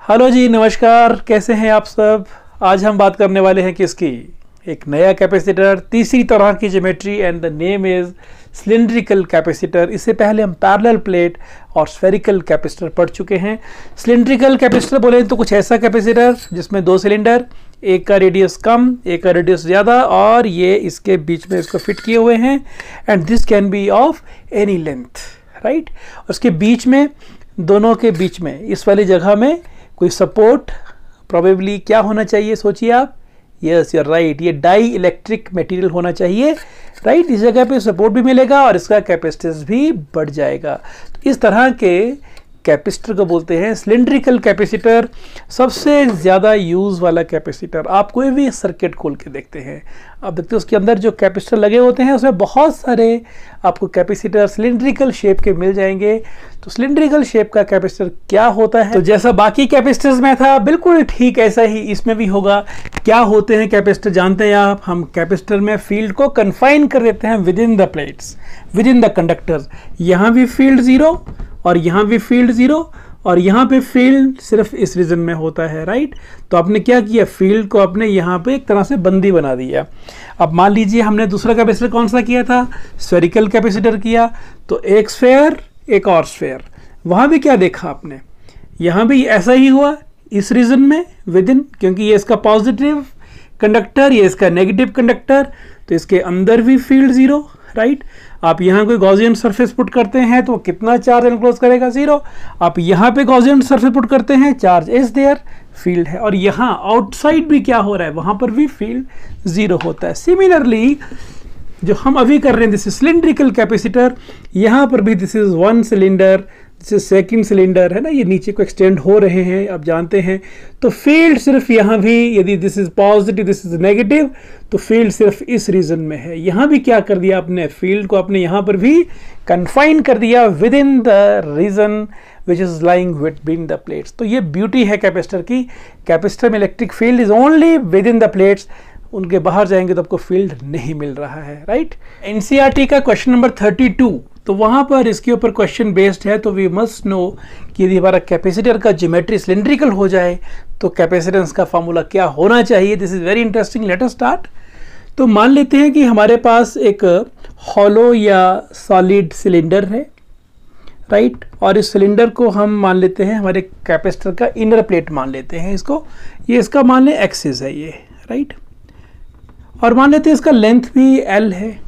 Hello जी, नमस्कार। कैसे हैं आप सब। आज हम बात करने वाले हैं किसकी, एक नया कैपेसिटर, तीसरी तरह की geometry and the name is cylindrical capacitor. इससे पहले हम पैरेलल प्लेट और स्फेरिकल कैपेसिटर पढ़ चुके हैं। सिलिंड्रिकल कैपेसिटर बोले तो कुछ ऐसा कैपेसिटर जिसमें दो सिलेंडर, एक का रेडियस कम एक का रेडियस ज़्यादा, और ये इसके बीच में इसको फिट किए हुए हैं and this can be of any length, right. उसके बीच में, दोनों के बीच में, इस वाली जगह में कोई सपोर्ट प्रोबेबली क्या होना चाहिए, सोचिए आप। यस, यू आर राइट, ये डाई इलेक्ट्रिक मटेरियल होना चाहिए, राइट। इस जगह पे सपोर्ट भी मिलेगा और इसका कैपेसिटेंस भी बढ़ जाएगा। तो इस तरह के कैपेसिटर को बोलते हैं सिलिंड्रिकल कैपेसिटर। सबसे ज़्यादा यूज़ वाला कैपेसिटर, आप कोई भी सर्किट खोल के देखते हैं, आप देखते हैं उसके अंदर जो कैपेसिटर लगे होते हैं उसमें बहुत सारे आपको कैपेसिटर सिलिंड्रिकल शेप के मिल जाएंगे। तो सिलिंड्रिकल शेप का कैपेसिटर क्या होता है, तो जैसा बाकी कैपेसिटर्स में था बिल्कुल ठीक ऐसा ही इसमें भी होगा। क्या होते हैं कैपेसिटर जानते हैं आप। हम कैपेसिटर में फील्ड को कन्फाइन कर देते हैं with in the plates, with in the conductors. यहाँ भी फील्ड ज़ीरो और यहाँ भी फील्ड ज़ीरो और यहाँ पे फील्ड सिर्फ इस रीजन में होता है, राइट। तो आपने क्या किया, फील्ड को आपने यहाँ पे एक तरह से बंदी बना दिया। अब मान लीजिए हमने दूसरा कैपेसिटर कौन सा किया था, स्फेरिकल कैपेसिटर किया। तो एक स्फेयर एक और स्फेयर, वहाँ भी क्या देखा आपने, यहाँ भी ऐसा ही हुआ इस रीजन में विद इन, क्योंकि ये इसका पॉजिटिव कंडक्टर, ये इसका नेगेटिव कंडक्टर, तो इसके अंदर भी फील्ड ज़ीरो, राइट। आप यहाँ कोई गॉसियन सरफेस पुट करते हैं तो कितना चार्ज एनक्लोज करेगा, ज़ीरो। आप यहाँ पे गॉसियन सरफेस पुट करते हैं, चार्ज इज देयर, फील्ड है। और यहाँ आउटसाइड भी क्या हो रहा है, वहाँ पर भी फील्ड ज़ीरो होता है। सिमिलरली जो हम अभी कर रहे हैं, दिस इज सिलिंड्रिकल कैपेसिटर, यहाँ पर भी this is one cylinder, this is second cylinder, है ना, ये नीचे को एक्सटेंड हो रहे हैं, आप जानते हैं। तो फील्ड सिर्फ यहाँ भी, यदि this is positive this is negative, तो फील्ड सिर्फ इस रीजन में है। यहाँ भी क्या कर दिया आपने, फील्ड को आपने यहाँ पर भी कन्फाइन कर दिया within the region which is lying between the plates. तो ये ब्यूटी है कैपेसिटर की। कैपेसिटर में electric field is only within the plates, उनके बाहर जाएंगे तो आपको फील्ड नहीं मिल रहा है, राइट। एनसीईआरटी का क्वेश्चन नंबर 32, तो वहाँ पर इसके ऊपर क्वेश्चन बेस्ड है। तो वी मस्ट नो कि यदि हमारा कैपेसिटर का ज्योमेट्री सिलिंड्रिकल हो जाए तो कैपेसिटेंस का फार्मूला क्या होना चाहिए। This is very interesting, let us start. तो मान लेते हैं कि हमारे पास एक हॉलो या सॉलिड सिलेंडर है, राइट। और इस सिलेंडर को हम मान लेते हैं हमारे कैपेसिटर का इनर प्लेट मान लेते हैं इसको, ये इसका मान लें एक्सिस है ये, राइट। और मान लेते हैं इसका लेंथ भी L है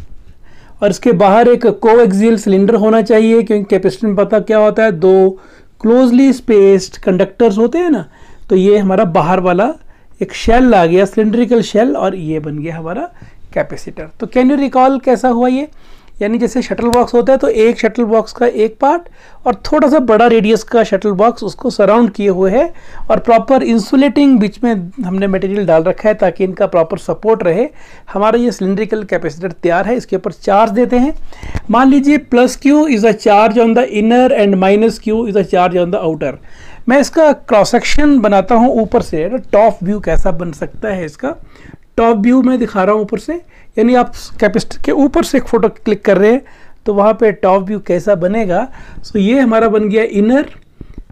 और इसके बाहर एक कोएक्सियल सिलेंडर होना चाहिए, क्योंकि कैपेसिटर में पता क्या होता है, दो क्लोजली स्पेस्ड कंडक्टर्स होते हैं ना। तो ये हमारा बाहर वाला एक शेल आ गया, सिलिंड्रिकल शेल, और ये बन गया हमारा कैपेसिटर। तो कैन यू रिकॉल कैसा हुआ ये, यानी जैसे शटल बॉक्स होता है तो एक शटल बॉक्स का एक पार्ट और थोड़ा सा बड़ा रेडियस का शटल बॉक्स उसको सराउंड किए हुए है, और प्रॉपर इंसुलेटिंग बीच में हमने मटेरियल डाल रखा है ताकि इनका प्रॉपर सपोर्ट रहे। हमारा ये सिलिंड्रिकल कैपेसिटर तैयार है। इसके ऊपर चार्ज देते हैं। मान लीजिए plus Q is a charge on the inner and minus Q is a charge on the outer. मैं इसका क्रॉस सेक्शन बनाता हूँ ऊपर से, टॉप व्यू कैसा बन सकता है इसका। टॉप व्यू में दिखा रहा हूँ ऊपर से, यानी आप कैपेसिटर के ऊपर से एक फोटो क्लिक कर रहे हैं तो वहाँ पे टॉप व्यू कैसा बनेगा। सो ये हमारा बन गया इनर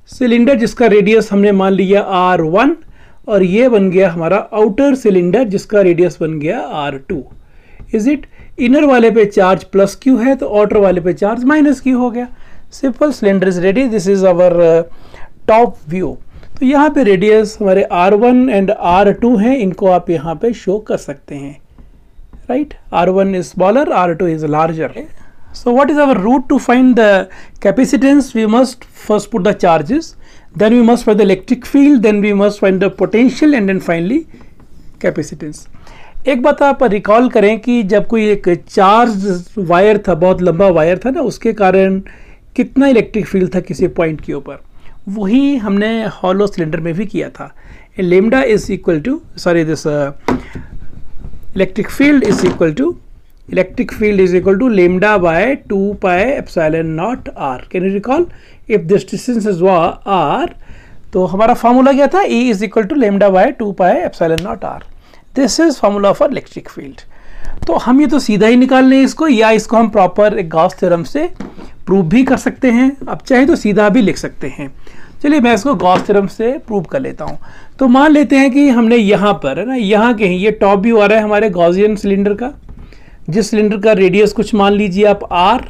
सिलेंडर जिसका रेडियस हमने मान लिया R1, और ये बन गया हमारा आउटर सिलेंडर जिसका रेडियस बन गया R2। इज इट, इनर वाले पे चार्ज प्लस क्यू है तो आउटर वाले पे चार्ज माइनस क्यू हो गया। Simple, cylinder is ready. This is our top view. तो यहाँ पे रेडियस हमारे R1 एंड R2 हैं, इनको आप यहाँ पे शो कर सकते हैं, right. R1 is smaller, R2 is larger. So what is our route to find the capacitance? We must first put the charges, then we must find the electric field, then we must find the potential, and then finally capacitance. एक बात आप recall करें कि जब कोई एक charge wire था, बहुत लंबा वायर था ना, उसके कारण कितना इलेक्ट्रिक फील्ड था किसी पॉइंट के ऊपर, वही हमने हॉलो सिलेंडर में भी किया था। Lambda is equal to, sorry, this electric field is equal to lambda by 2 pi epsilon naught r. Can you recall, if this distance is r, तो हमारा फार्मूला क्या था, E is equal to lambda by 2 pi epsilon naught r. This is formula for electric field. तो हम ये तो सीधा ही निकाल लें इसको, या इसको हम प्रॉपर एक गॉस थ्योरम से प्रूव भी कर सकते हैं। आप चाहे तो सीधा भी लिख सकते हैं। चलिए मैं इसको गॉस थ्योरम से प्रूव कर लेता हूँ। तो मान लेते हैं कि हमने यहाँ पर, है ना, यहाँ कहीं ये टॉप व्यू आ रहा है हमारे गॉसियन सिलेंडर का, जिस सिलेंडर का रेडियस कुछ मान लीजिए आप r,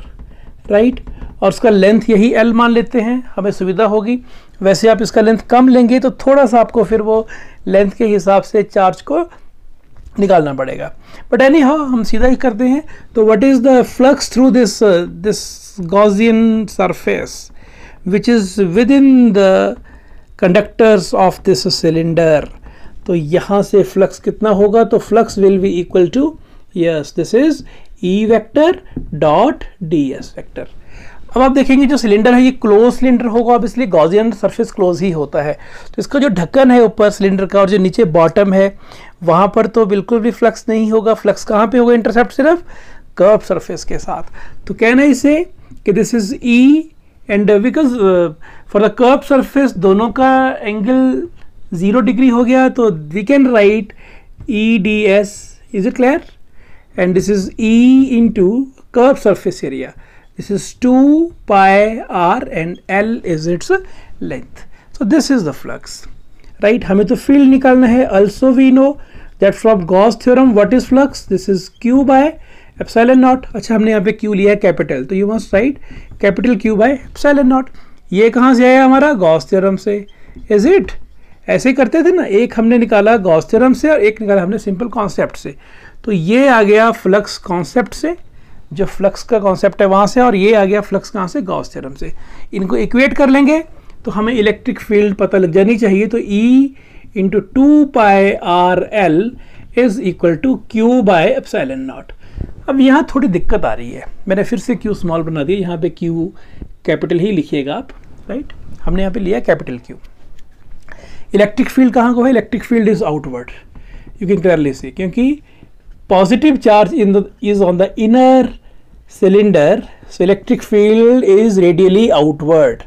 राइट, और उसका लेंथ यही l मान लेते हैं, हमें सुविधा होगी। वैसे आप इसका लेंथ कम लेंगे तो थोड़ा सा आपको फिर वो लेंथ के हिसाब से चार्ज को निकालना पड़ेगा, बट एनी हाउ हम सीधा ही करते हैं। तो what is the flux through this Gaussian surface which is within the conductors of this cylinder? तो यहाँ से फ्लक्स कितना होगा? तो flux will be equal to, yes, this is E vector dot ds vector। अब आप देखेंगे जो सिलेंडर है ये क्लोज सिलेंडर होगा, अब इसलिए गॉसियन सरफेस क्लोज ही होता है। तो इसका जो ढक्कन है ऊपर सिलेंडर का और जो नीचे बॉटम है वहाँ पर तो बिल्कुल भी फ्लक्स नहीं होगा। फ्लक्स कहाँ पे होगा? इंटरसेप्ट सिर्फ कर्व सरफेस के साथ। तो कहना इसे कि this is E and because for the curve surface दोनों का एंगल 0 डिग्री हो गया, तो we can write E D S, is it clear? And this is E into curve surface area, this is 2 pi R and L is its length. So this is the flux, right. हमें तो field निकालना है। Also we know that from Gauss theorem what is flux? This is Q by epsilon naught. अच्छा हमने यहाँ पे Q लिया है कैपिटल, तो you must write capital Q by epsilon not. ये कहाँ से आया? हमारा गॉस थ्योरम से, इज इट? ऐसे करते थे ना, एक हमने निकाला गॉस थ्योरम से और एक निकाला हमने सिंपल कॉन्सेप्ट से। तो ये आ गया फ्लक्स कॉन्सेप्ट से, जो फ्लक्स का कॉन्सेप्ट है वहाँ से, और ये आ गया फ्लक्स कहाँ से? गॉस थ्योरम से। इनको इक्वेट कर लेंगे तो हमें इलेक्ट्रिक फील्ड पता लग जानी चाहिए। तो E into 2 pi R L is equal to Q by epsilon naught. अब यहाँ थोड़ी दिक्कत आ रही है, मैंने फिर से Q स्मॉल बना दिया, यहाँ पे Q कैपिटल ही लिखिएगा आप, राइट। हमने यहाँ पे लिया कैपिटल Q। इलेक्ट्रिक फील्ड कहाँ को है? Electric field is outward, you can clearly see, क्योंकि positive charge is on the inner cylinder, so electric field is radially outward,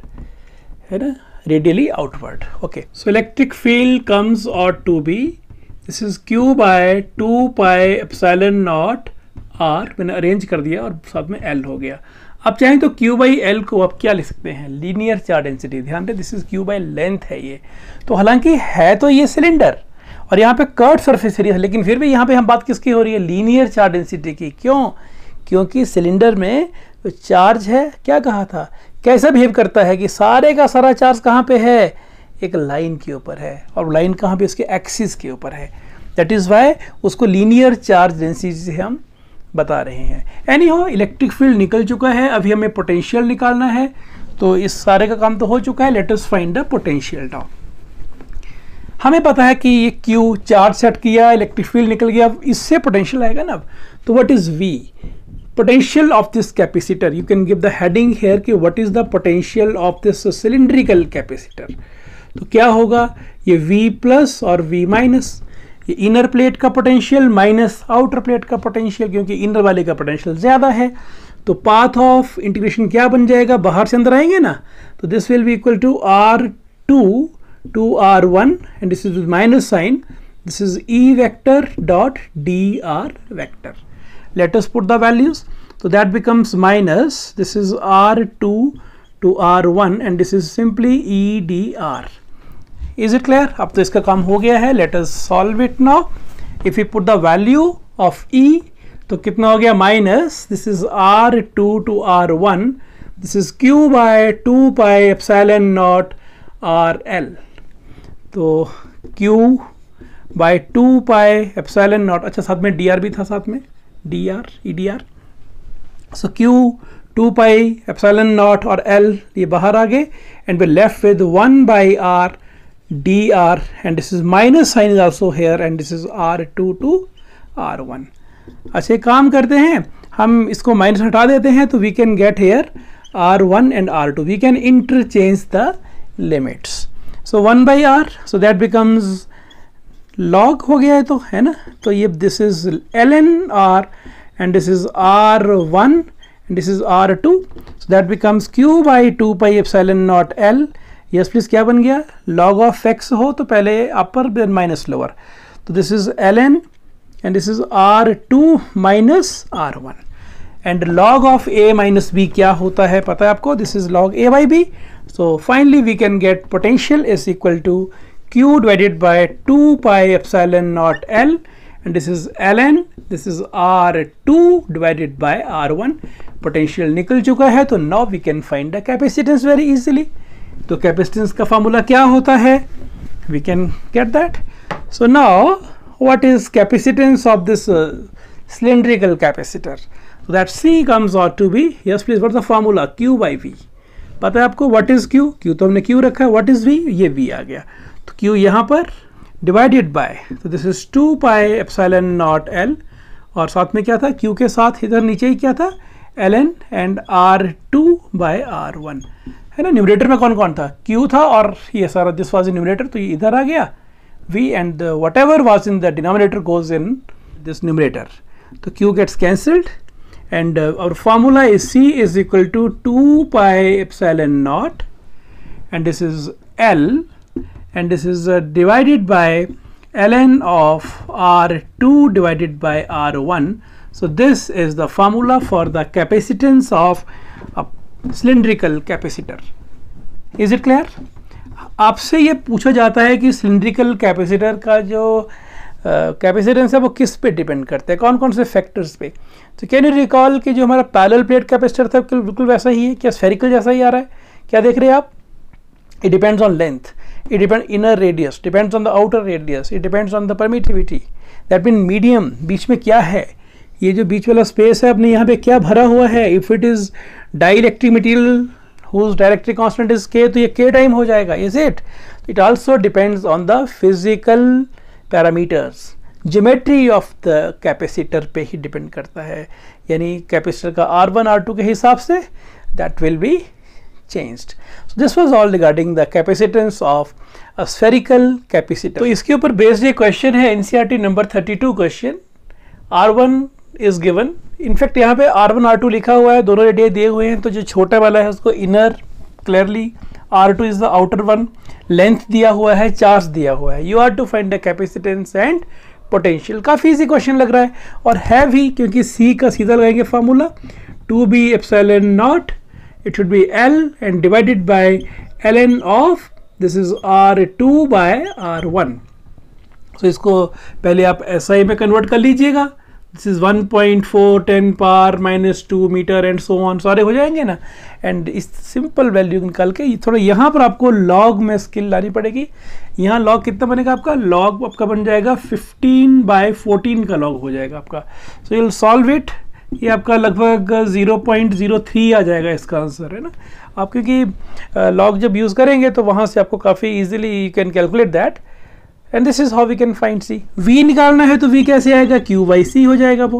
है ना, radially outward. Okay, so electric field comes out to be, this is Q by 2 pi epsilon naught R, मैंने arrange कर दिया और साथ में L हो गया। अब चाहें तो Q बाई L को आप क्या लिख सकते हैं? Linear charge density. ध्यान दें this is Q by length है ये, तो हालांकि है तो ये सिलेंडर और यहाँ पे कर्व सरफेस एरिया है, लेकिन फिर भी यहाँ पे हम बात किसकी हो रही है? लीनियर चार्ज डेंसिटी की। क्यों? क्योंकि सिलेंडर में जो चार्ज है, क्या कहा था, कैसा बिहेव करता है कि सारे का सारा चार्ज कहाँ पे है? एक लाइन के ऊपर है, और लाइन कहाँ पे? उसके एक्सिस के ऊपर है। दैट इज वाई उसको लीनियर चार्ज डेंसिटी से हम बता रहे हैं। एनी हो, इलेक्ट्रिक फील्ड निकल चुका है, अभी हमें पोटेंशियल निकालना है। तो इस सारे का काम तो हो चुका है, let us find the potential now. हमें पता है कि ये Q चार्ज सेट किया, इलेक्ट्रिक फील्ड निकल गया, अब इससे पोटेंशियल आएगा ना। अब तो what is V? Potential of this capacitor, you can give the heading here कि what is the potential of this cylindrical capacitor. तो क्या होगा? ये V प्लस और V माइनस, ये इनर प्लेट का पोटेंशियल माइनस आउटर प्लेट का potential, क्योंकि इनर वाले का पोटेंशियल ज़्यादा है। तो पाथ ऑफ इंटीग्रेशन क्या बन जाएगा? बाहर से अंदर आएंगे ना, तो this will be equal to R2 to R1 and this is with minus sign, this is E vector dot dr vector. Let us put the values, तो that becomes minus, this is R2 to R1 and this is simply E dr। Is it clear? अब तो इसका काम हो गया है। Let us solve it now. If we put the value of E, तो कितना हो गया? Minus, this is R2 to R1, this is Q by 2 pi epsilon naught RL। तो Q by 2 pi epsilon naught, अच्छा साथ में dr भी था, साथ में dr, EDR। So Q 2 pi epsilon naught और L ये बाहर आ गए, and we left with 1 by R dr, and this is minus sign is also here, and this is R2 to R1। अच्छा एक काम करते हैं, हम इसको माइनस हटा देते हैं, तो we can get here R1 and R2, we can interchange the limits। so 1 by R, so that becomes log हो गया है, तो है ना, तो ये this is ln R and this is R1 and this is R2, so that becomes Q by 2 pi epsilon naught L। Yes please क्या बन गया? लॉग ऑफ एक्स हो तो पहले अपर देन माइनस लोअर, तो this is ln and this is R2 minus R1। And log of a minus b क्या होता है पता है आपको, this is log a by b. So finally we can get potential is equal to q divided by 2 pi epsilon naught l, and this is ln, this is r2 divided by r1. Potential निकल चुका है, तो now we can find the capacitance very easily. तो capacitance का formula क्या होता है, we can get that. So now what is capacitance of this cylindrical capacitor? So that C comes out to be, yes please, what's the formula? Q by V. पता है आपको what is Q? Q तो हमने Q रखा है, what is V? ये V आ गया. तो Q यहाँ पर divided by, तो this is 2 pi epsilon naught L, और साथ में क्या था, Q के साथ इधर नीचे ही क्या था, ln and R2 by R1, है ना. न्यूमरेटर में कौन कौन था, Q था और ये सारा दिस वाज न्यूमरेटर, तो ये इधर आ गया V, and whatever was in the denominator goes in this numerator. तो Q gets cancelled, and our formula is C is equal to 2 pi epsilon naught, and this is L, and this is divided by ln of R2 divided by R1. So this is the formula for the capacitance of a cylindrical capacitor. Is it clear? आपसे ये पूछा जाता है कि cylindrical capacitor का जो capacitance है वो किस पे डिपेंड करते हैं, कौन कौन से फैक्टर्स पे. तो कैन यू रिकॉल कि जो हमारा पैरेलल प्लेट कैपेसिटर था बिल्कुल वैसा ही है क्या, स्फेरिकल जैसा ही आ रहा है, क्या देख रहे हैं आप. It depends on length, it depend inner radius, depends on the outer radius, it depends on the permittivity. That mean medium, बीच में क्या है, ये जो बीच वाला स्पेस है अपने यहाँ पे क्या भरा हुआ है. If it is dielectric material whose dielectric constant is k, तो ये k टाइम हो जाएगा. Is it. It also depends on the physical parameters, geometry of the capacitor पे ही डिपेंड करता है, यानी कैपेसिटर का R1 R2 के हिसाब say that will be changed. So this was all regarding the capacitance of a spherical capacitor. तो इसके ऊपर बेस्ड ये क्वेश्चन है NCERT number 32 question. R1 is given, in fact यहाँ पे R1 R2 लिखा हुआ है, दोनों रेडियस दिए हुए हैं, तो जो छोटा वाला है उसको inner clearly, R2 is the outer one, length दिया हुआ है, चार्ज दिया हुआ है. You are to find the capacitance and potential. काफ़ी इजी क्वेश्चन लग रहा है और है भी, क्योंकि C का सीधा लगाएंगे formula 2b epsilon naught, it should be L and divided by ln of this is R2 by R1. so इसको पहले आप SI में कन्वर्ट कर लीजिएगा. This is 1.410 power -2 metre and so on, सारे हो जाएंगे ना. एंड इस सिंपल वैल्यू निकाल के थोड़ा यहाँ पर आपको लॉग में स्किल लानी पड़ेगी. यहाँ लॉग कितना बनेगा आपका, लॉग आपका बन जाएगा 15/14 का लॉग हो जाएगा आपका. So you will solve it, ये आपका लगभग 0.03 आ जाएगा इसका आंसर, है ना. आप क्योंकि लॉग जब यूज़ करेंगे तो वहाँ से आपको काफ़ी easily you can calculate that. And this is how we can find C. V निकालना है तो V कैसे आएगा, Q by C हो जाएगा वो,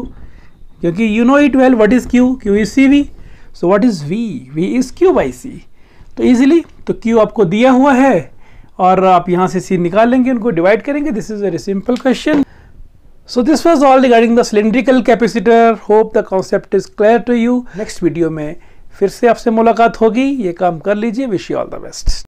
क्योंकि you know it well what is Q, Q is CV. So what is V, V is Q by C. तो इजीली तो Q आपको दिया हुआ है और आप यहाँ से C निकाल लेंगे, उनको डिवाइड करेंगे. This is very simple question. So this was all regarding the cylindrical capacitor. Hope the concept is clear to you. Next video में फिर से आपसे मुलाकात होगी, ये काम कर लीजिए. Wish you all the best.